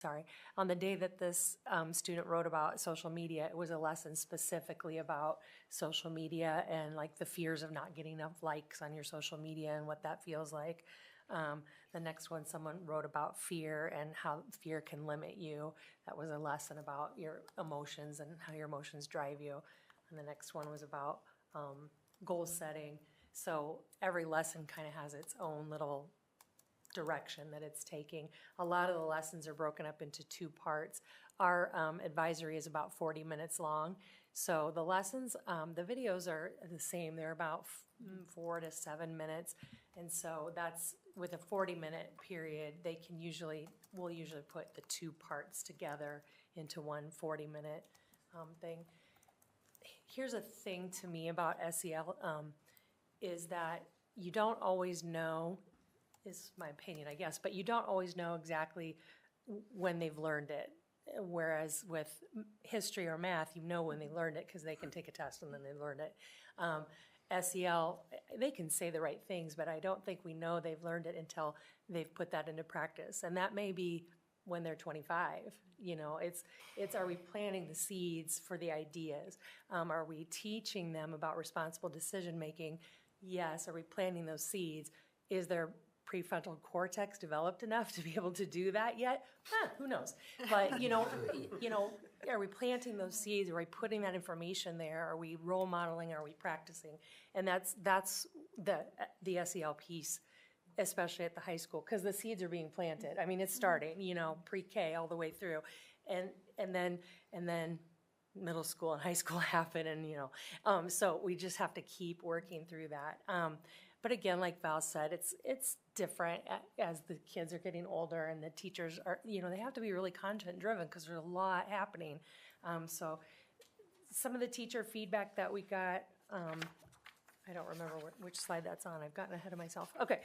sorry, on the day that this student wrote about social media, it was a lesson specifically about social media and like the fears of not getting enough likes on your social media and what that feels like. The next one, someone wrote about fear and how fear can limit you. That was a lesson about your emotions and how your emotions drive you. And the next one was about goal setting. So every lesson kind of has its own little direction that it's taking. A lot of the lessons are broken up into 2 parts. Our advisory is about 40 minutes long. So the lessons, the videos are the same. They're about 4 to 7 minutes. And so that's with a 40-minute period, we'll usually put the 2 parts together into one 40-minute thing. Here's a thing to me about SEL, is that you don't always know, is my opinion, I guess, but you don't always know exactly when they've learned it. Whereas with history or math, you know when they learned it because they can take a test and then they learn it. SEL, they can say the right things, but I don't think we know they've learned it until they've put that into practice. And that may be when they're 25. You know, it's are we planting the seeds for the ideas? Are we teaching them about responsible decision making? Yes. Are we planting those seeds? Is their prefrontal cortex developed enough to be able to do that yet? Who knows? But are we planting those seeds? Are we putting that information there? Are we role modeling? Are we practicing? And that's the SEL piece, especially at the high school, because the seeds are being planted. I mean, it's starting, pre-K all the way through, and then middle school and high school happen, and so we just have to keep working through that. But again, like Val said, it's different as the kids are getting older and the teachers are, they have to be really content driven because there's a lot happening. So some of the teacher feedback that we got, I don't remember which slide that's on. I've gotten ahead of myself. Okay,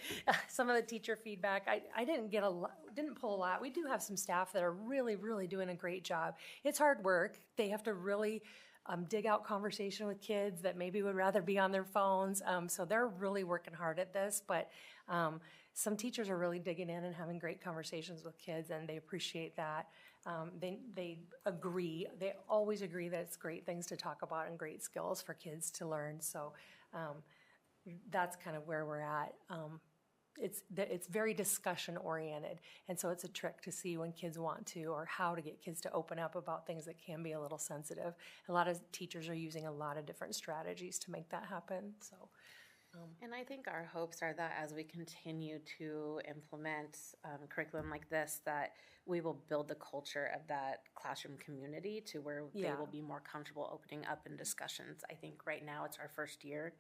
some of the teacher feedback, I didn't pull a lot. We do have some staff that are really, really doing a great job. It's hard work. They have to really dig out conversation with kids that maybe would rather be on their phones. So they're really working hard at this, but some teachers are really digging in and having great conversations with kids, and they appreciate that. They agree. They always agree that it's great things to talk about and great skills for kids to learn. So that's kind of where we're at. It's very discussion oriented, and so it's a trick to see when kids want to, or how to get kids to open up about things that can be a little sensitive. A lot of teachers are using a lot of different strategies to make that happen. So, and I think our hopes are that as we continue to implement curriculum like this, that we will build the culture of that classroom community to where they will be more comfortable opening up in discussions. I think right now it's our first year.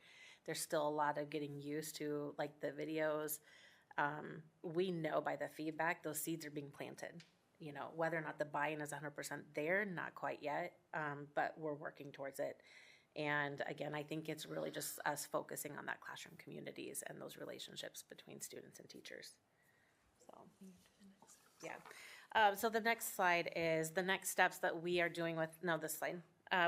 There's still a lot of getting used to, like, the videos. We know by the feedback, those seeds are being planted. Whether or not the buy-in is 100% there, not quite yet, but we're working towards it. And again, I think it's really just us focusing on that classroom communities and those relationships between students and teachers. So, yeah. So the next slide is the next steps that we are doing this slide.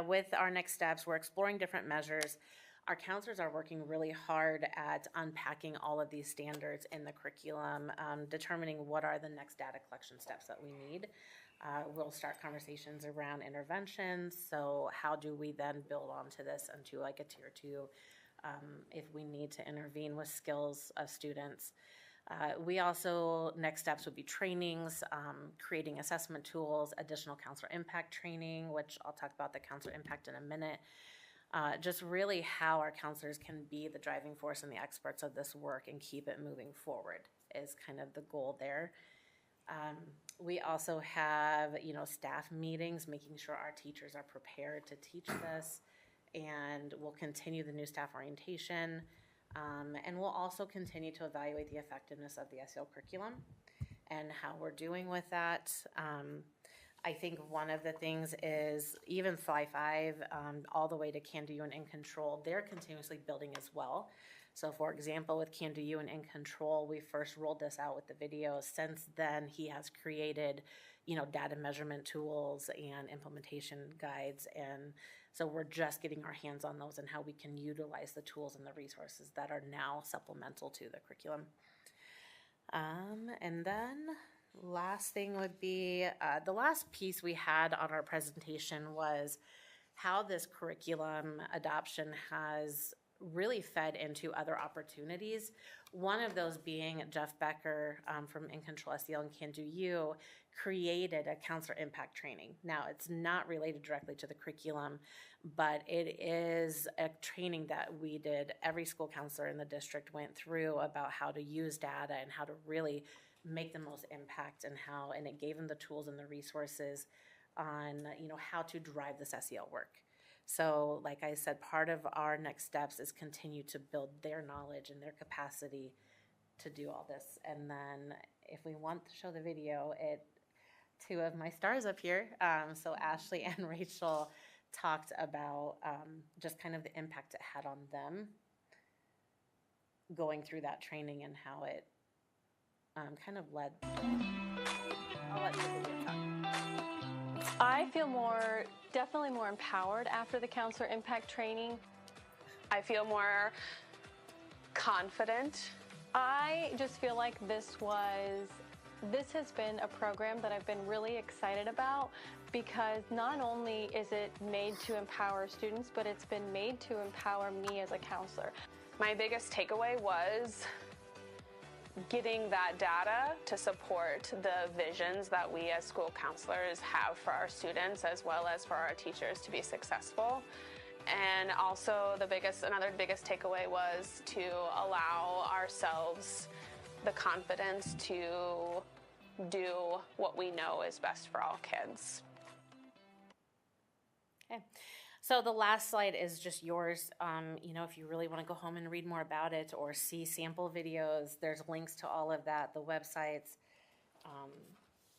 With our next steps, we're exploring different measures. Our counselors are working really hard at unpacking all of these standards in the curriculum, determining what are the next data collection steps that we need. We'll start conversations around interventions. So how do we then build onto this into like a tier 2 if we need to intervene with skills of students. We also, next steps would be trainings, creating assessment tools, additional counselor impact training, which I'll talk about the counselor impact in a minute. Just really how our counselors can be the driving force and the experts of this work and keep it moving forward is kind of the goal there. We also have, staff meetings, making sure our teachers are prepared to teach this, and we'll continue the new staff orientation, and we'll also continue to evaluate the effectiveness of the SEL curriculum and how we're doing with that. I think one of the things is even Fly 5, all the way to Can Do You and In Control, they're continuously building as well. So for example, with Can Do You and In Control, we first rolled this out with the videos. Since then, he has created, data measurement tools and implementation guides. And so we're just getting our hands on those and how we can utilize the tools and the resources that are now supplemental to the curriculum. And then Last thing would be, the last piece we had on our presentation was how this curriculum adoption has really fed into other opportunities. One of those being Jeff Becker from In Control SEL and Can Do You created a counselor impact training. Now, it's not related directly to the curriculum, but it is a training that we did. Every school counselor in the district went through about how to use data and how to really make the most impact, and it gave them the tools and the resources on how to drive this SEL work. So like I said, part of our next steps is continue to build their knowledge and their capacity to do all this. And then if we want to show the video, two of my stars up here, so Ashley and Rachel talked about just kind of the impact it had on them going through that training and how it kind of led. I'll let the video talk. I feel definitely more empowered after the counselor impact training. I feel more confident. I just feel like this has been a program that I've been really excited about, because not only is it made to empower students, but it's been made to empower me as a counselor. My biggest takeaway was getting that data to support the visions that we as school counselors have for our students as well as for our teachers to be successful. And also another biggest takeaway was to allow ourselves the confidence to do what we know is best for all kids. Okay. So the last slide is just yours. If you really want to go home and read more about it or see sample videos, there's links to all of that, the websites.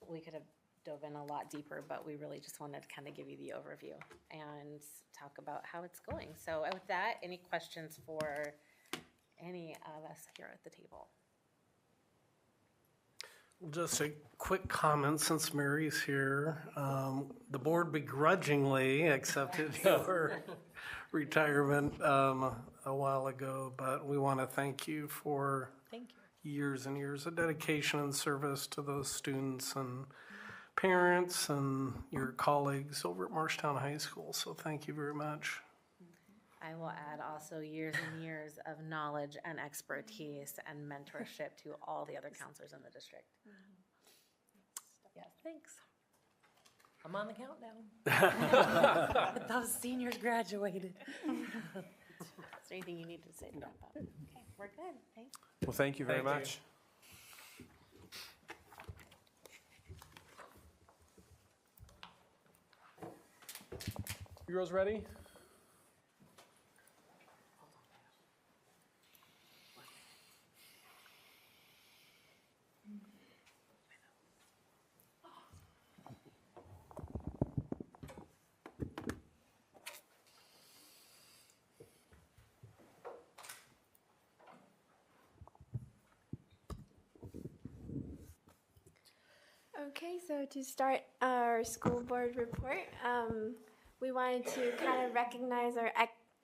We could have dove in a lot deeper, but we really just wanted to kind of give you the overview and talk about how it's going. So with that, any questions for any of us here at the table? Just a quick comment since Mary's here. The board begrudgingly accepted your retirement a while ago, but we want to thank you for years and years of dedication and service to those students and parents and your colleagues over at Marshtown High School. So thank you very much. I will add also years and years of knowledge and expertise and mentorship to all the other counselors in the district. Yes, thanks. I'm on the countdown. Those seniors graduated. Is there anything you need to say to wrap up? Okay, we're good. Thanks. Well, thank you very much. You girls ready? Okay, so to start our school board report, we wanted to kind of recognize our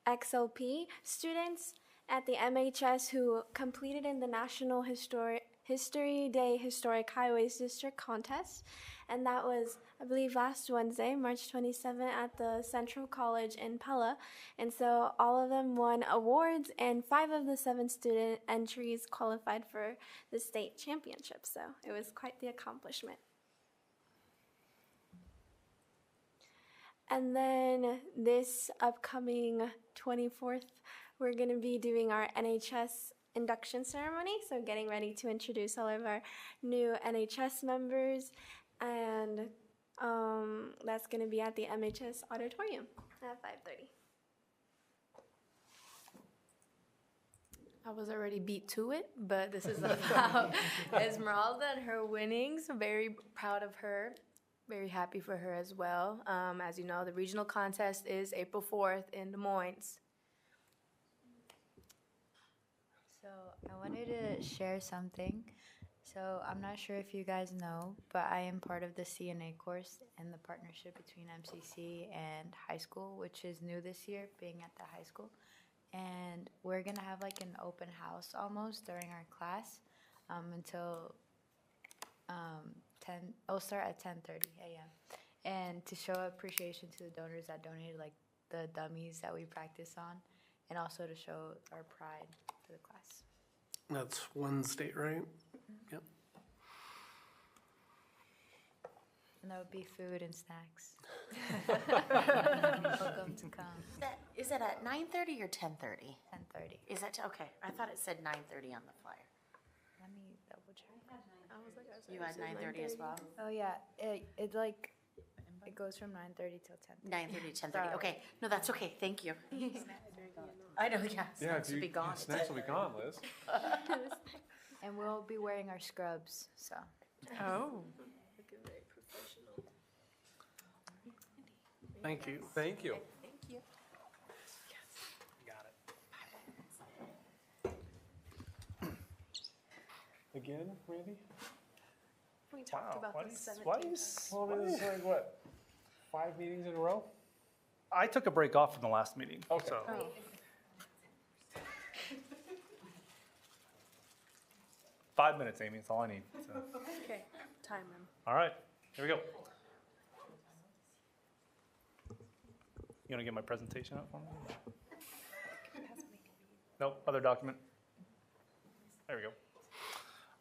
XLP students at the MHS who completed in the National History Day Historic Highways District Contest. And that was, I believe, last Wednesday, March 27th, at the Central College in Pella. And so all of them won awards, and 5 of the 7 student entries qualified for the state championship. So it was quite the accomplishment. And then this upcoming 24th, we're going to be doing our NHS induction ceremony. So getting ready to introduce all of our new NHS members. And that's going to be at the MHS auditorium at 5:30. I was already beat to it, but this is about Esmeralda and her winnings. Very proud of her. Very happy for her as well. As you know, the regional contest is April 4th in Des Moines. So I wanted to share something. So I'm not sure if you guys know, but I am part of the CNA course in the partnership between MCC and high school, which is new this year, being at the high school. And we're going to have like an open house almost during our class until It'll start at 10:30 a.m. And to show appreciation to the donors that donated, like the dummies that we practice on, and also to show our pride to the class. That's Wednesday, right? Yep. And there will be food and snacks. Welcome to come. Is it at 9:30 or 10:30? 10:30. Is that, okay, I thought it said 9:30 on the flyer. Let me double check. You had 9:30 as well? Oh yeah, it goes from 9:30 till 10:30. 9:30 to 10:30, okay. No, that's okay, thank you. I know, yeah, snacks will be gone. Snacks will be gone, Liz. And we'll be wearing our scrubs, so. Oh. Thank you. Thank you. Thank you. Got it. Again, Randy? We talked about this 17 times. Well, this is like what, 5 meetings in a row? I took a break off from the last meeting. Okay. So. Oh. Five minutes, Amy, that's all I need. So. Okay, time them. All right, here we go. You want to get my presentation up for me? Nope, other document. There we go.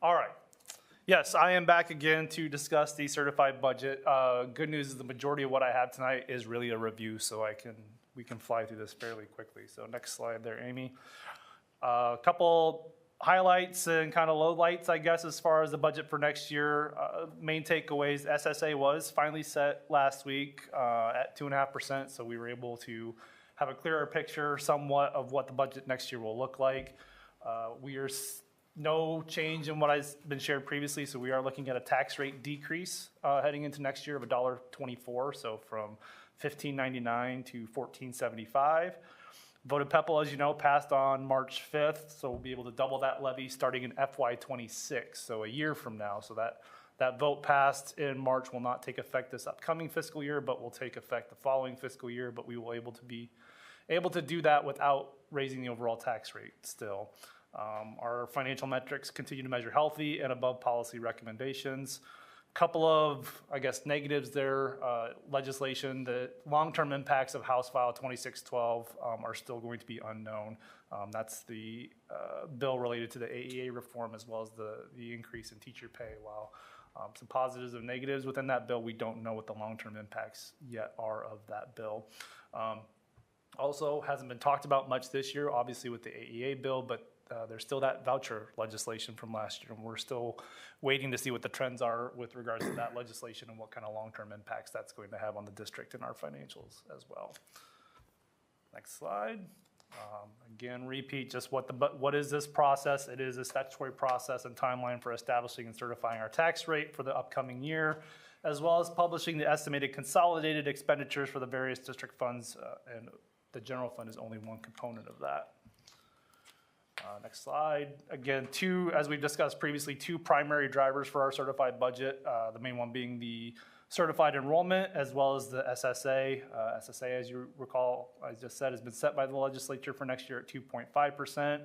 All right. Yes, I am back again to discuss the certified budget. Good news is the majority of what I have tonight is really a review, so we can fly through this fairly quickly. So next slide there, Amy. A couple highlights and kind of lowlights, I guess, as far as the budget for next year. Main takeaways, SSA was finally set last week at 2.5%, so we were able to have a clearer picture somewhat of what the budget next year will look like. We are no change in what has been shared previously, so we are looking at a tax rate decrease heading into next year of $1.24, so from $15.99 to $14.75. Voted PEPAL, as you know, passed on March 5th, so we'll be able to double that levy starting in FY26, so a year from now. So that vote passed in March will not take effect this upcoming fiscal year, but will take effect the following fiscal year, but we will be able to do that without raising the overall tax rate still. Our financial metrics continue to measure healthy and above policy recommendations. Couple of, I guess, negatives there. Legislation, the long-term impacts of House File 2612 are still going to be unknown. That's the bill related to the AEA reform as well as the increase in teacher pay. While some positives and negatives within that bill, we don't know what the long-term impacts yet are of that bill. Also, hasn't been talked about much this year, obviously with the AEA bill, but there's still that voucher legislation from last year, and we're still waiting to see what the trends are with regards to that legislation and what kind of long-term impacts that's going to have on the district and our financials as well. Next slide. Again, repeat just what is this process? It is a statutory process and timeline for establishing and certifying our tax rate for the upcoming year, as well as publishing the estimated consolidated expenditures for the various district funds, and the general fund is only one component of that. Next slide. Again, as we've discussed previously, two primary drivers for our certified budget. The main one being the certified enrollment as well as the SSA. SSA, as you recall, I just said, has been set by the legislature for next year at 2.5%.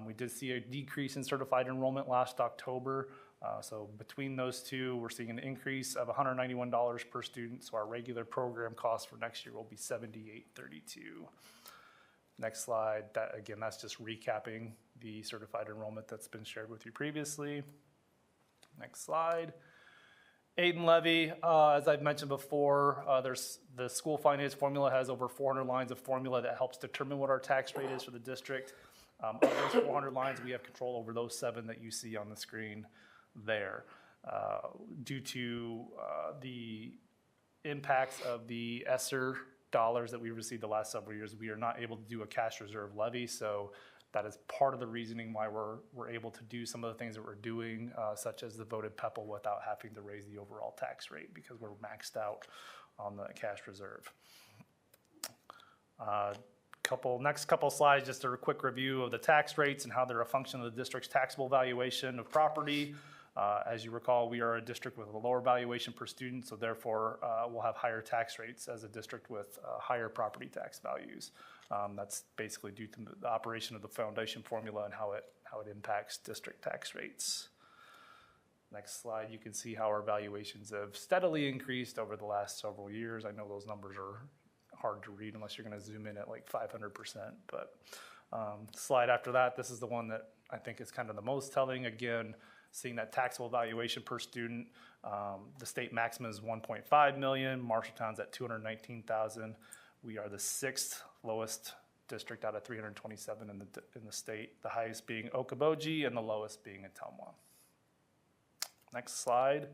We did see a decrease in certified enrollment last October. So between those two, we're seeing an increase of $191 per student. So our regular program cost for next year will be $78.32. Next slide, that's just recapping the certified enrollment that's been shared with you previously. Next slide. Aid and levy, as I've mentioned before, there's the school finance formula has over 400 lines of formula that helps determine what our tax rate is for the district. Of those 400 lines, we have control over those 7 that you see on the screen there. Due to the impacts of the ESSER dollars that we received the last several years, we are not able to do a cash reserve levy. So that is part of the reasoning why we're able to do some of the things that we're doing, such as the voted PEPAL, without having to raise the overall tax rate because we're maxed out on the cash reserve. Next couple slides, just a quick review of the tax rates and how they're a function of the district's taxable valuation of property. As you recall, we are a district with a lower valuation per student, so therefore we'll have higher tax rates as a district with higher property tax values. That's basically due to the operation of the foundation formula and how it impacts district tax rates. Next slide, you can see how our valuations have steadily increased over the last several years. I know those numbers are hard to read unless you're going to zoom in at like 500%. But slide after that, this is the one that I think is kind of the most telling. Again, seeing that taxable valuation per student, the state maximum is 1.5 million. Marshalltown's at 219,000. We are the 6th lowest district out of 327 in the state. The highest being Okoboji and the lowest being Atumwa. Next slide.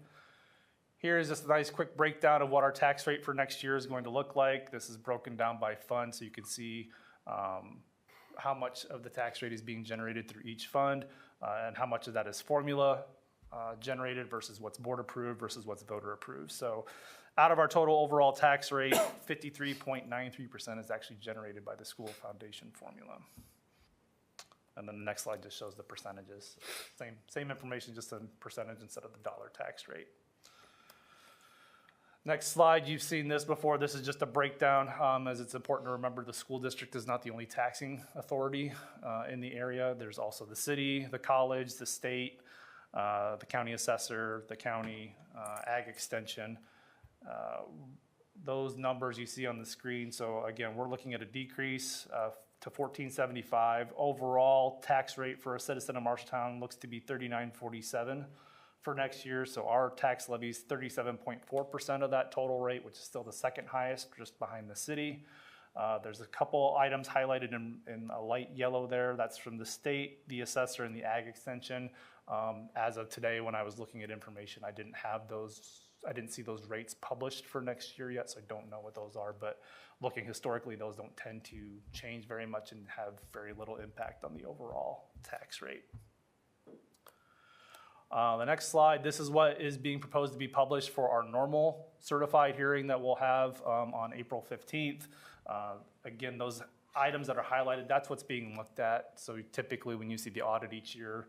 Here is just a nice quick breakdown of what our tax rate for next year is going to look like. This is broken down by fund, so you can see how much of the tax rate is being generated through each fund and how much of that is formula generated versus what's board approved versus what's voter approved. So out of our total overall tax rate, 53.93% is actually generated by the school foundation formula. And then the next slide just shows the percentages. Same information, just a percentage instead of the dollar tax rate. Next slide, you've seen this before. This is just a breakdown, as it's important to remember the school district is not the only taxing authority in the area. There's also the city, the college, the state, the county assessor, the county ag extension. Those numbers you see on the screen. So again, we're looking at a decrease to $14.75. Overall tax rate for a citizen of Marshalltown looks to be $39.47 for next year. So our tax levy is 37.4% of that total rate, which is still the second highest, just behind the city. There's a couple items highlighted in a light yellow there. That's from the state, the assessor, and the ag extension. As of today, when I was looking at information, I didn't see those rates published for next year yet, so I don't know what those are. But looking historically, those don't tend to change very much and have very little impact on the overall tax rate. The next slide, this is what is being proposed to be published for our normal certified hearing that we'll have on April 15th. Again, those items that are highlighted, that's what's being looked at. So typically when you see the audit each year,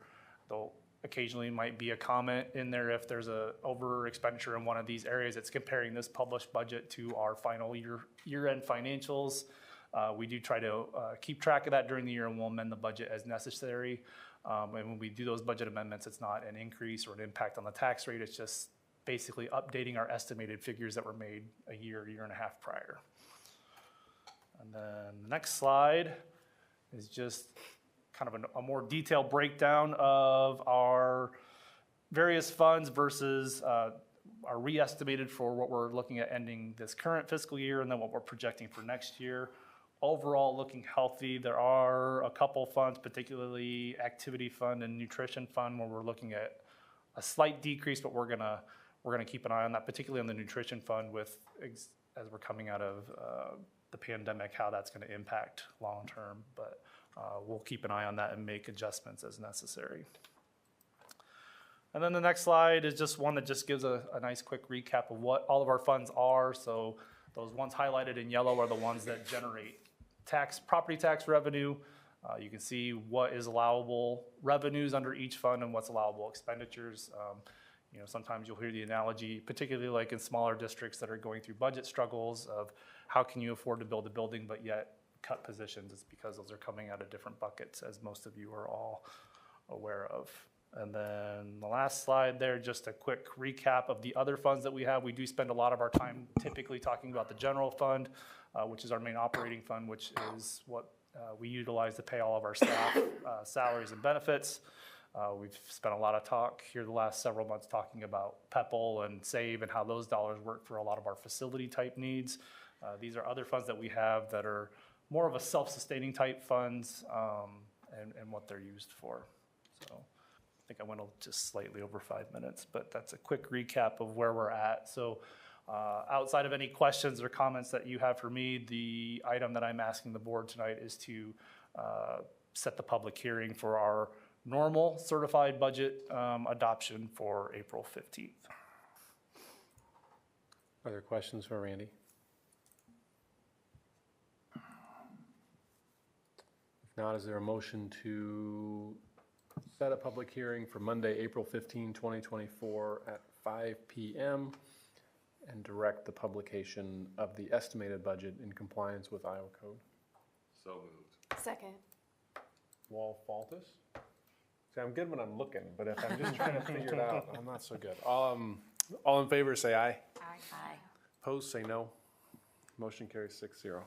there'll occasionally might be a comment in there if there's a over expenditure in one of these areas. It's comparing this published budget to our final year-end financials. We do try to keep track of that during the year, and we'll amend the budget as necessary. And when we do those budget amendments, it's not an increase or an impact on the tax rate. It's just basically updating our estimated figures that were made a year and a half prior. And then the next slide is just kind of a more detailed breakdown of our various funds versus our re-estimated for what we're looking at ending this current fiscal year and then what we're projecting for next year. Overall, looking healthy. There are a couple funds, particularly activity fund and nutrition fund, where we're looking at a slight decrease, but we're gonna keep an eye on that, particularly on the nutrition fund as we're coming out of the pandemic, how that's going to impact long term. But we'll keep an eye on that and make adjustments as necessary. And then the next slide is just one that just gives a nice quick recap of what all of our funds are. So those ones highlighted in yellow are the ones that generate property tax revenue. You can see what is allowable revenues under each fund and what's allowable expenditures. Sometimes you'll hear the analogy, particularly like in smaller districts that are going through budget struggles, of how can you afford to build a building but yet cut positions. It's because those are coming out of different buckets, as most of you are all aware of. And then the last slide there, just a quick recap of the other funds that we have. We do spend a lot of our time typically talking about the general fund, which is our main operating fund, which is what we utilize to pay all of our staff salaries and benefits. We've spent a lot of talk here the last several months talking about PEPL and SAVE and how those dollars work for a lot of our facility type needs. These are other funds that we have that are more of a self-sustaining type funds and what they're used for. So I think I went just slightly over 5 minutes, but that's a quick recap of where we're at. So outside of any questions or comments that you have for me, the item that I'm asking the board tonight is to set the public hearing for our normal certified budget adoption for April 15th. Are there questions for Randy? If not, is there a motion to set a public hearing for Monday, April 15, 2024 at 5 p.m. and direct the publication of the estimated budget in compliance with Iowa Code? So moved. Second. Wall Faltus? See, I'm good when I'm looking, but if I'm just trying to figure it out, I'm not so good. All in favor, say aye. Aye. Opposed, say no. Motion carries 6-0.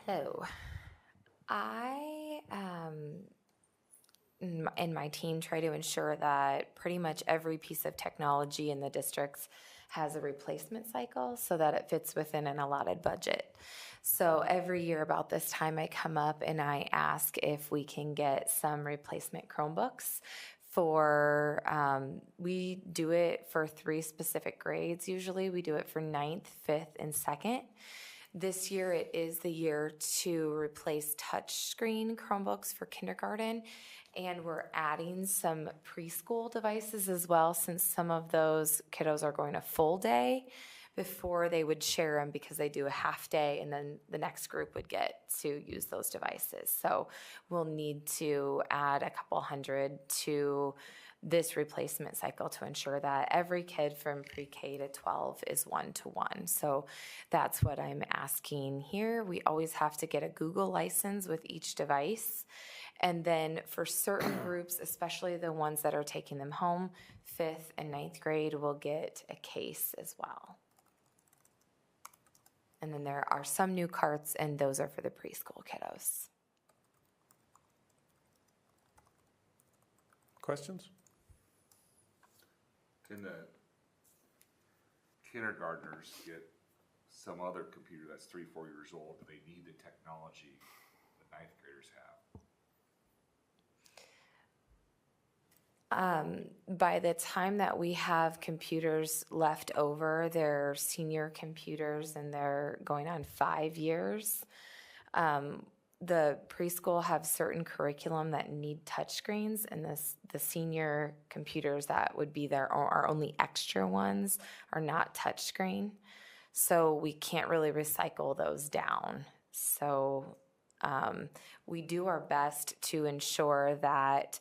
Hello. I and my team try to ensure that pretty much every piece of technology in the districts has a replacement cycle so that it fits within an allotted budget. So every year about this time I come up and I ask if we can get some replacement Chromebooks for, we do it for 3 specific grades usually. We do it for 9th, 5th, and 2nd. This year, it is the year to replace touchscreen Chromebooks for kindergarten, and we're adding some preschool devices as well, since some of those kiddos are going a full day before they would share them because they do a half day, and then the next group would get to use those devices. So we'll need to add a couple hundred to this replacement cycle to ensure that every kid from pre-K to 12 is 1-to-1. So that's what I'm asking here. We always have to get a Google license with each device. And then for certain groups, especially the ones that are taking them home, 5th and 9th grade will get a case as well. And then there are some new carts, and those are for the preschool kiddos. Questions? Can the kindergartners get some other computer that's 3-4 years old? Do they need the technology the 9th graders have? By the time that we have computers left over, they're senior computers and they're going on 5 years. The preschool have certain curriculum that need touchscreens, and the senior computers that would be there, our only extra ones, are not touchscreen. So we can't really recycle those down. So we do our best to ensure that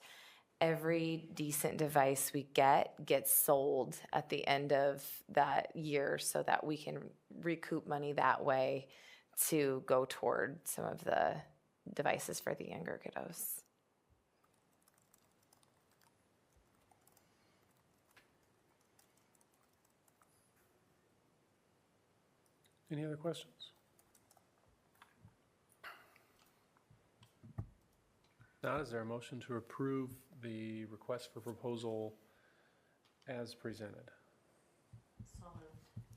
every decent device we gets sold at the end of that year so that we can recoup money that way to go toward some of the devices for the younger kiddos. Any other questions? Not, is there a motion to approve the request for proposal as presented?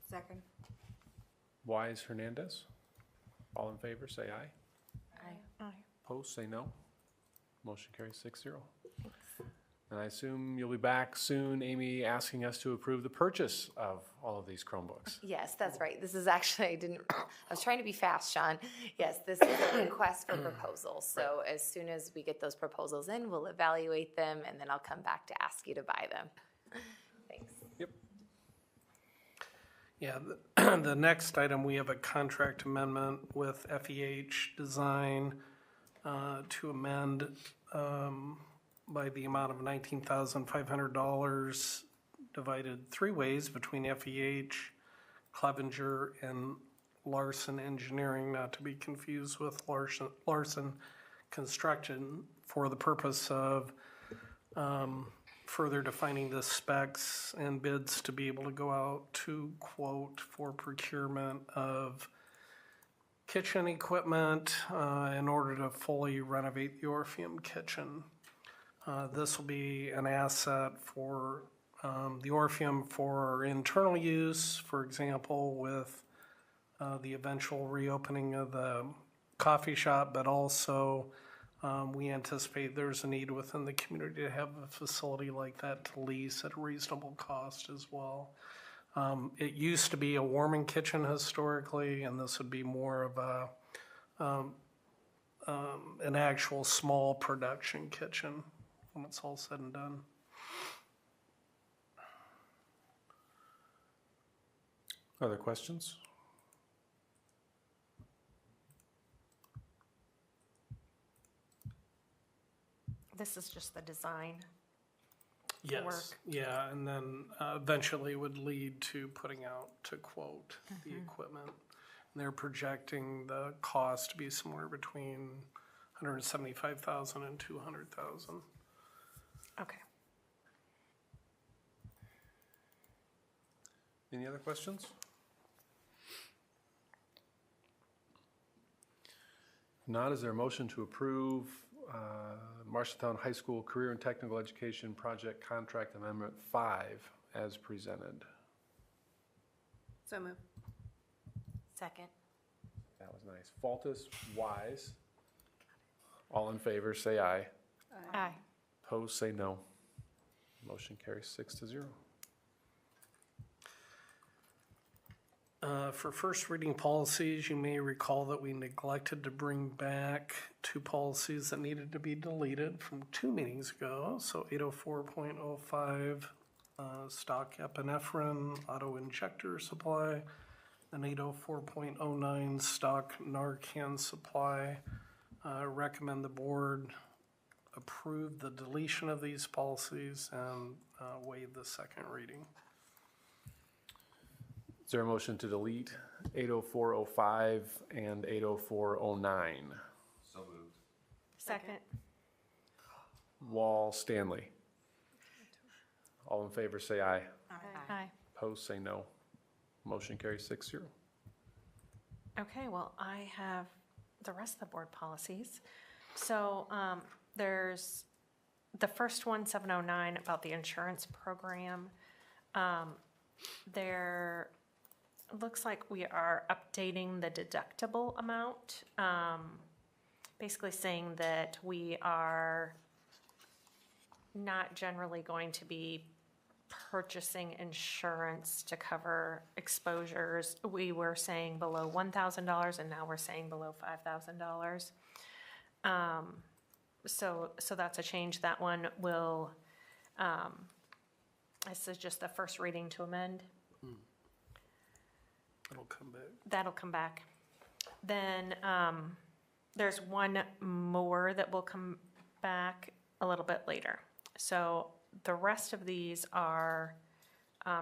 Second. Wise Hernandez? All in favor, say aye. Aye. Opposed, say no. Motion carries 6-0. And I assume you'll be back soon, Amy, asking us to approve the purchase of all of these Chromebooks. Yes, that's right. This is actually, I was trying to be fast, Sean. Yes, this is a request for proposals. So as soon as we get those proposals in, we'll evaluate them, and then I'll come back to ask you to buy them. Thanks. Yep. Yeah, the next item, we have a contract amendment with FEH Design to amend by the amount of $19,500 divided 3 ways between FEH, Clevenger, and Larson Engineering, not to be confused with Larson Construction, for the purpose of further defining the specs and bids to be able to go out to quote for procurement of kitchen equipment in order to fully renovate the Orpheum kitchen. This will be an asset for the Orpheum for internal use, for example, with the eventual reopening of the coffee shop, but also we anticipate there's a need within the community to have a facility like that to lease at a reasonable cost as well. It used to be a warming kitchen historically, and this would be more of an actual small production kitchen when it's all said and done. Other questions? This is just the design. Yes, yeah, and then eventually would lead to putting out to quote the equipment. And they're projecting the cost to be somewhere between 175,000 and 200,000. Okay. Any other questions? If not, is there a motion to approve Marshalltown High School Career and Technical Education Project Contract Amendment 5 as presented? So move. Second. That was nice. Faltus, Wise. All in favor, say aye. Aye. Opposed, say no. Motion carries 6-0. For first reading policies, you may recall that we neglected to bring back two policies that needed to be deleted from 2 meetings ago. So 804.05, stock epinephrine auto injector supply, and 804.09, stock Narcan supply. Recommend the board approve the deletion of these policies and waive the second reading. Is there a motion to delete 804.05 and 804.09? So moved. Second. Wall, Stanley. All in favor, say aye. Aye. Opposed, say no. Motion carries 6-0. Okay, well, I have the rest of the board policies. So there's the first one, 709, about the insurance program. There looks like we are updating the deductible amount, basically saying that we are not generally going to be purchasing insurance to cover exposures. We were saying below $1,000 and now we're saying below $5,000. So that's a change. That one will, this is just the first reading to amend. It'll come back. That'll come back. Then there's one more that will come back a little bit later. So the rest of these are,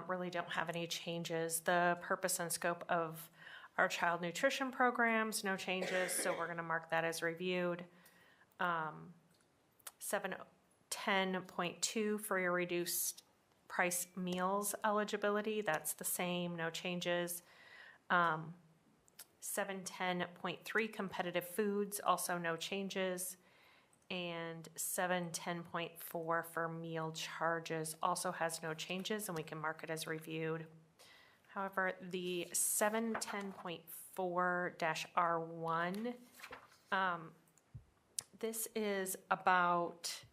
really don't have any changes. The purpose and scope of our child nutrition programs, no changes, so we're gonna mark that as reviewed. 710.2 for your reduced price meals eligibility, that's the same, no changes. 710.3 competitive foods, also no changes. And 710.4 for meal charges also has no changes, and we can mark it as reviewed. However, the 710.4-R1, this is about